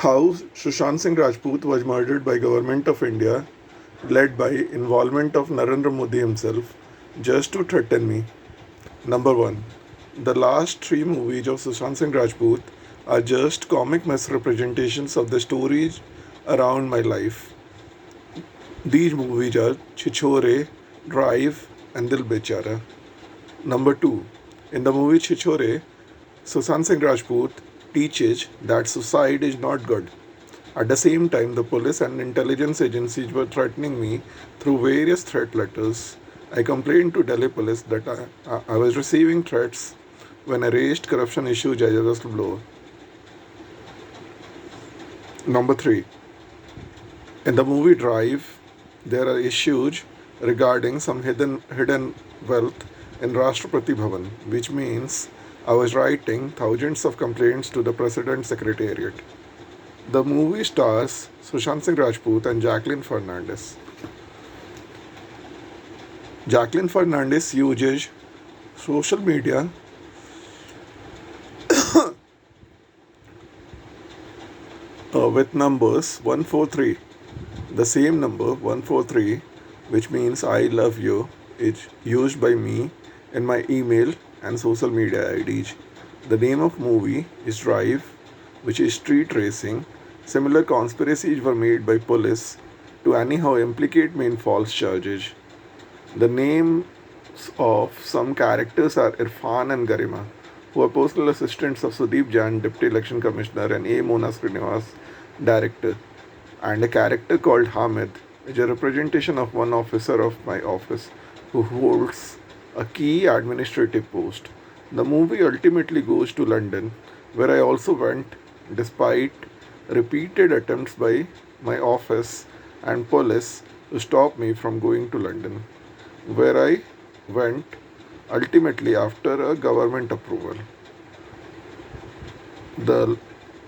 How Sushant Singh Rajput was murdered by government of India, led by involvement of Narendra Modi himself, just to threaten me. Number one, the last three movies of Sushant Singh Rajput are just comic misrepresentations of the stories around my life. These movies are Chichore, Drive, and Dil Bechara. Number two, in the movie Chichore, Sushant Singh Rajput teaches that suicide is not good. At the same time, the police and intelligence agencies were threatening me through various threat letters. I complained to Delhi police that I was receiving threats when I raised corruption issues as a whistleblower. Number three, in the movie Drive, there are issues regarding some hidden wealth in Rashtrapati Bhavan, which means I was writing thousands of complaints to the President's Secretariat. The movie stars Sushant Singh Rajput and Jacqueline Fernandez. Jacqueline Fernandez uses social media with numbers 143. The same number 143, which means I love you, is used by me in my email and social media IDs. The name of movie is Drive, which is street racing. Similar conspiracies were made by police to anyhow implicate me in false charges. The names of some characters are Irfan and Garima, who are personal assistants of Sudeep Jain, Deputy Election Commissioner, and A. Mona Srinivas, Director. And a character called Hamid is a representation of one officer of my office who holds a key administrative post. The movie ultimately goes to London, where I also went despite repeated attempts by my office and police to stop me from going to London, where I went ultimately after a government approval. The,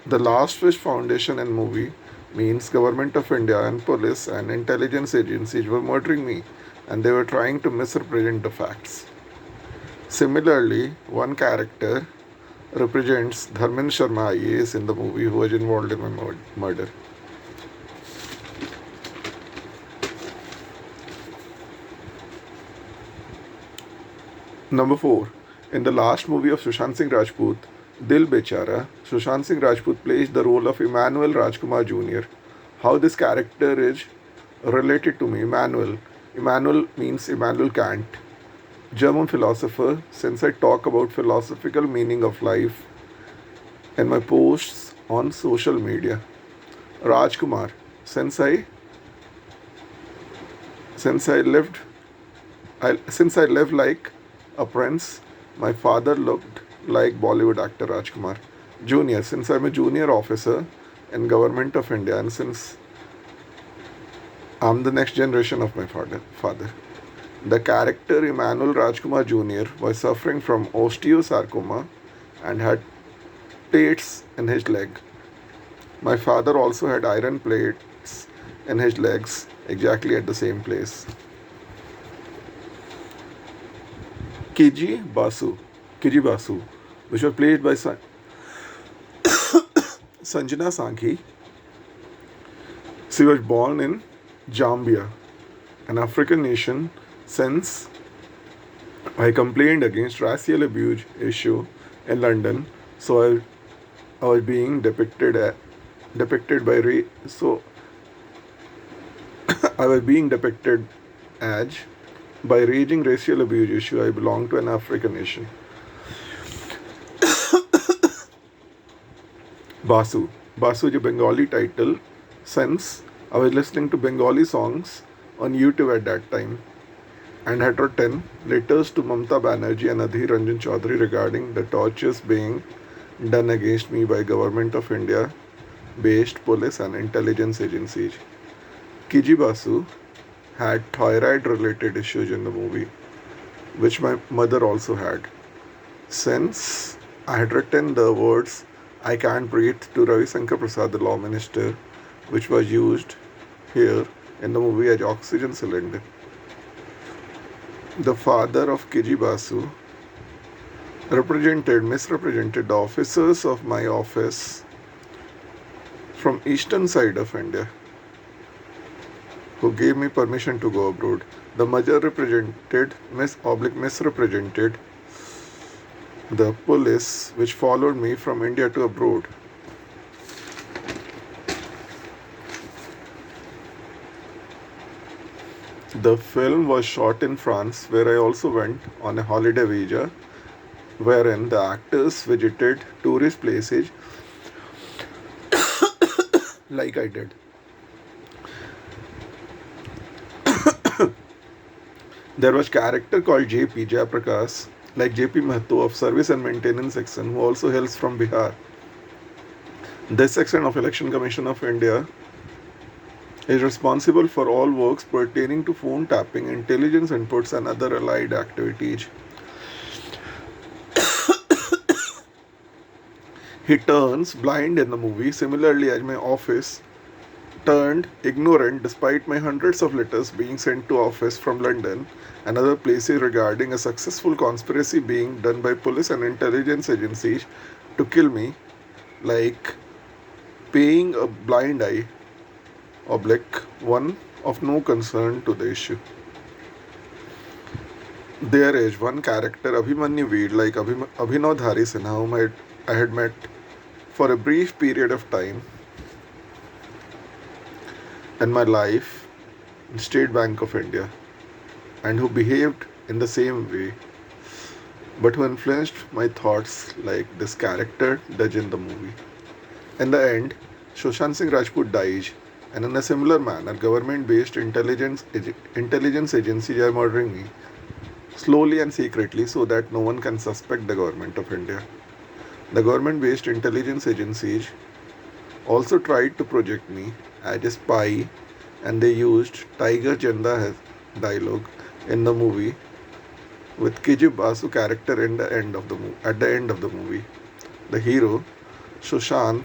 the Last Wish Foundation and movie means government of India and police and intelligence agencies were murdering me and they were trying to misrepresent the facts. Similarly, one character represents Dharmin Sharma IAS in the movie who was involved in my murder. Number 4. In the last movie of Sushant Singh Rajput, Dil Bechara, Sushant Singh Rajput plays the role of Emmanuel Rajkumar Jr. How this character is related to me, Emmanuel. Emmanuel means Immanuel Kant, German philosopher, since I talk about philosophical meaning of life in my posts on social media. Rajkumar, since I since I lived since I live like a prince, my father looked like Bollywood actor Rajkumar. Junior, since I'm a junior officer in Government of India and since I'm the next generation of my father. The character Emmanuel Rajkumar Jr. was suffering from osteosarcoma and had plates in his leg. My father also had iron plates in his legs exactly at the same place. Kiji Basu, which was played by Sanjana Sankhi. She was born in Zambia, an African nation. Since I complained against racial abuse issue in London, so I was being depicted by so I was being depicted as by raging racial abuse issue. I belong to an African nation. Basu. Basu is a Bengali title since I was listening to Bengali songs on YouTube at that time and had written letters to Mamata Banerjee and Adhir Ranjan Chaudhary regarding the tortures being done against me by Government of India based police and intelligence agencies. Kiji Basu had thyroid related issues in the movie, which my mother also had. Since I had written the words I can't breathe to Ravi Shankar Prasad, the law minister, which was used here in the movie as oxygen cylinder. The father of Kiji Basu misrepresented the officers of my office from eastern side of India who gave me permission to go abroad. The major represented misrepresented the police which followed me from India to abroad. The film was shot in France, where I also went on a holiday visa, wherein the actors visited tourist places like I did. There was character called JP Jayaprakash, like JP Mahato of Service and Maintenance section, who also hails from Bihar. This section of Election Commission of India is responsible for all works pertaining to phone tapping, intelligence inputs, and other allied activities. He turns blind in the movie, similarly as my office turned ignorant despite my hundreds of letters being sent to office from London and other places regarding a successful conspiracy being done by police and intelligence agencies to kill me, like paying a blind eye oblique one of no concern to the issue. There is one character, Abhimanyu Veed, like Abhinav Dhari Sinha, whom I had met for a brief period of time in my life in State Bank of India, and who behaved in the same way, but who influenced my thoughts like this character does in the movie. In the end, Sushant Singh Rajput dies, and in a similar manner, government-based intelligence agencies are murdering me, slowly and secretly, so that no one can suspect the government of India. The government-based intelligence agencies also tried to project me as a spy, and they used Tiger Janda dialogue in the movie with Kiji Basu character at the end of the movie. The hero, Sushant,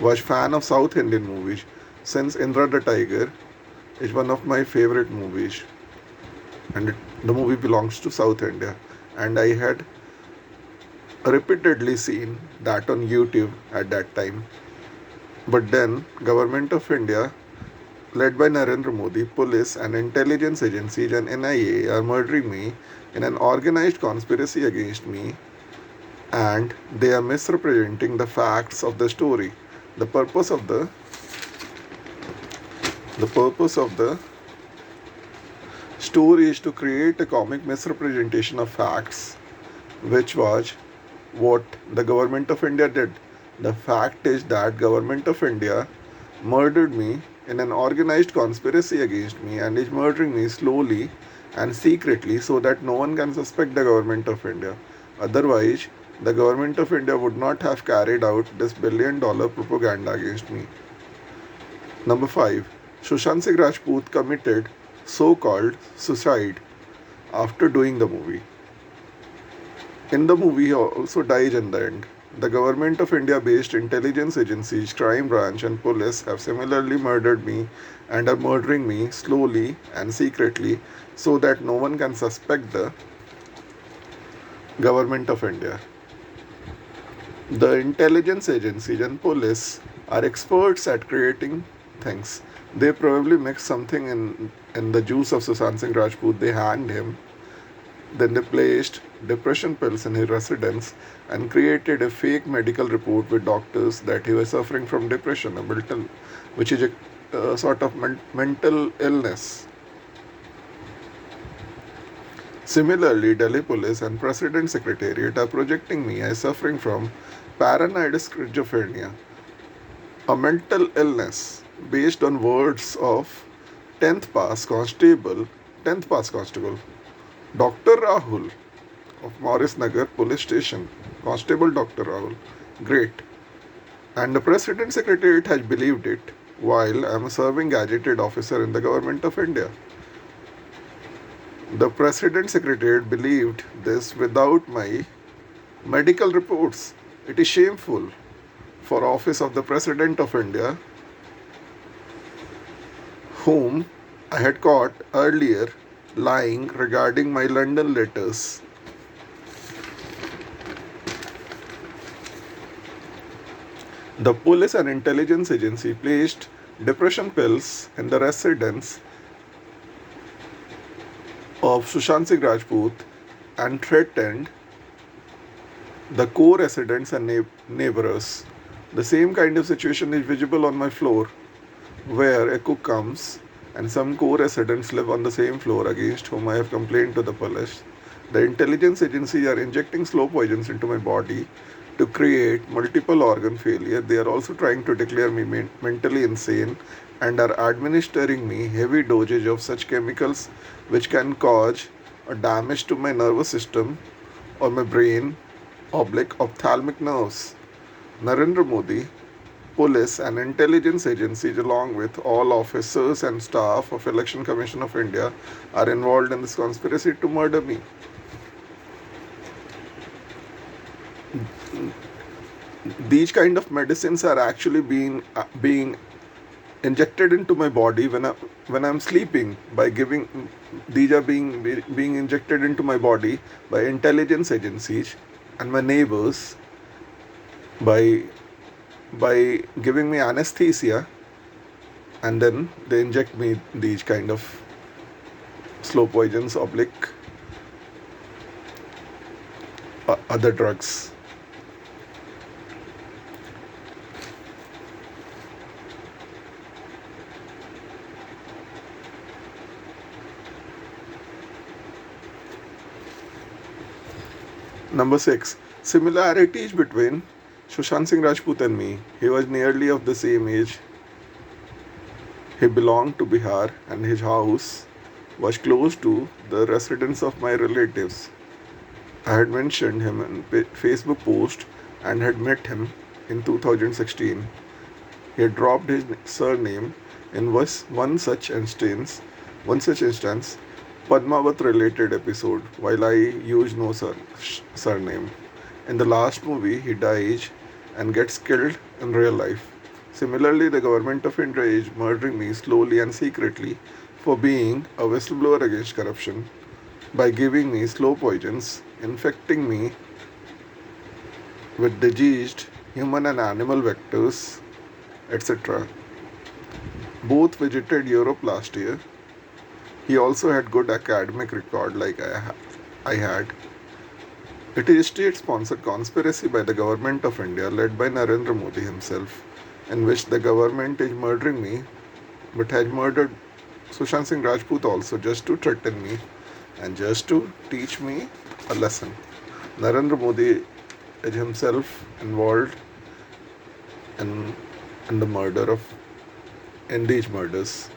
was fan of South Indian movies, since Indra the Tiger is one of my favorite movies, and the movie belongs to South India, and I had repeatedly seen that on YouTube at that time. But then, Government of India, led by Narendra Modi, police and intelligence agencies and NIA are murdering me in an organized conspiracy against me, and they are misrepresenting the facts of the story. The purpose of the story is to create a comic misrepresentation of facts, which was what the government of India did. The fact is that government of India murdered me in an organized conspiracy against me and is murdering me slowly and secretly so that no one can suspect the government of India. Otherwise, the government of India would not have carried out this $1 billion propaganda against me. Number 5. Sushant Singh Rajput committed so-called suicide after doing the movie. In the movie, he also dies in the end. The government of India based intelligence agencies, crime branch, and police have similarly murdered me and are murdering me slowly and secretly so that no one can suspect the government of India. The intelligence agencies and police are experts at creating things. They probably mixed something in the juice of Sushant Singh Rajput. They hanged him. Then they placed depression pills in his residence and created a fake medical report with doctors that he was suffering from depression, which is a sort of mental illness. Similarly, Delhi Police and President Secretariat are projecting me as suffering from paranoid schizophrenia, a mental illness based on words of 10th pass constable, Dr. Rahul of Morris Nagar Police Station, Constable Dr. Rahul. Great. And the President Secretariat has believed it while I am a serving gazetted officer in the government of India. The President Secretariat believed this without my medical reports. It is shameful for office of the President of India, whom I had caught earlier lying regarding my London letters. The police and intelligence agency placed depression pills in the residence of Sushant Singh Rajput and threatened the co-residents and neighbors. The same kind of situation is visible on my floor, where a cook comes and some co-residents live on the same floor against whom I have complained to the police. The intelligence agencies are injecting slow poisons into my body to create multiple organ failure. They are also trying to declare me mentally insane and are administering me heavy dosage of such chemicals which can cause a damage to my nervous system or my brain oblique ophthalmic nerves. Narendra Modi, police and intelligence agencies along with all officers and staff of Election Commission of India are involved in this conspiracy to murder me. These kind of medicines are actually being injected into my body when I'm sleeping by giving these are being injected into my body by intelligence agencies and my neighbors by giving me anesthesia, and then they inject me these kind of slow poisons oblique other drugs. Number 6. Similarities between Sushant Singh Rajput and me. He was nearly of the same age. He belonged to Bihar and his house was close to the residence of my relatives. I had mentioned him in Facebook post and had met him in 2016. He had dropped his surname in one such instance, Padmavat related episode, while I used no surname. In the last movie, he dies and gets killed in real life. Similarly, the government of India is murdering me slowly and secretly for being a whistleblower against corruption by giving me slow poisons, infecting me with diseased human and animal vectors, etc. Both visited Europe last year. He also had good academic record like I had. It is a state-sponsored conspiracy by the government of India led by Narendra Modi himself, in which the government is murdering me but has murdered Sushant Singh Rajput also just to threaten me and just to teach me a lesson. Narendra Modi is himself involved in the murder of in these murders.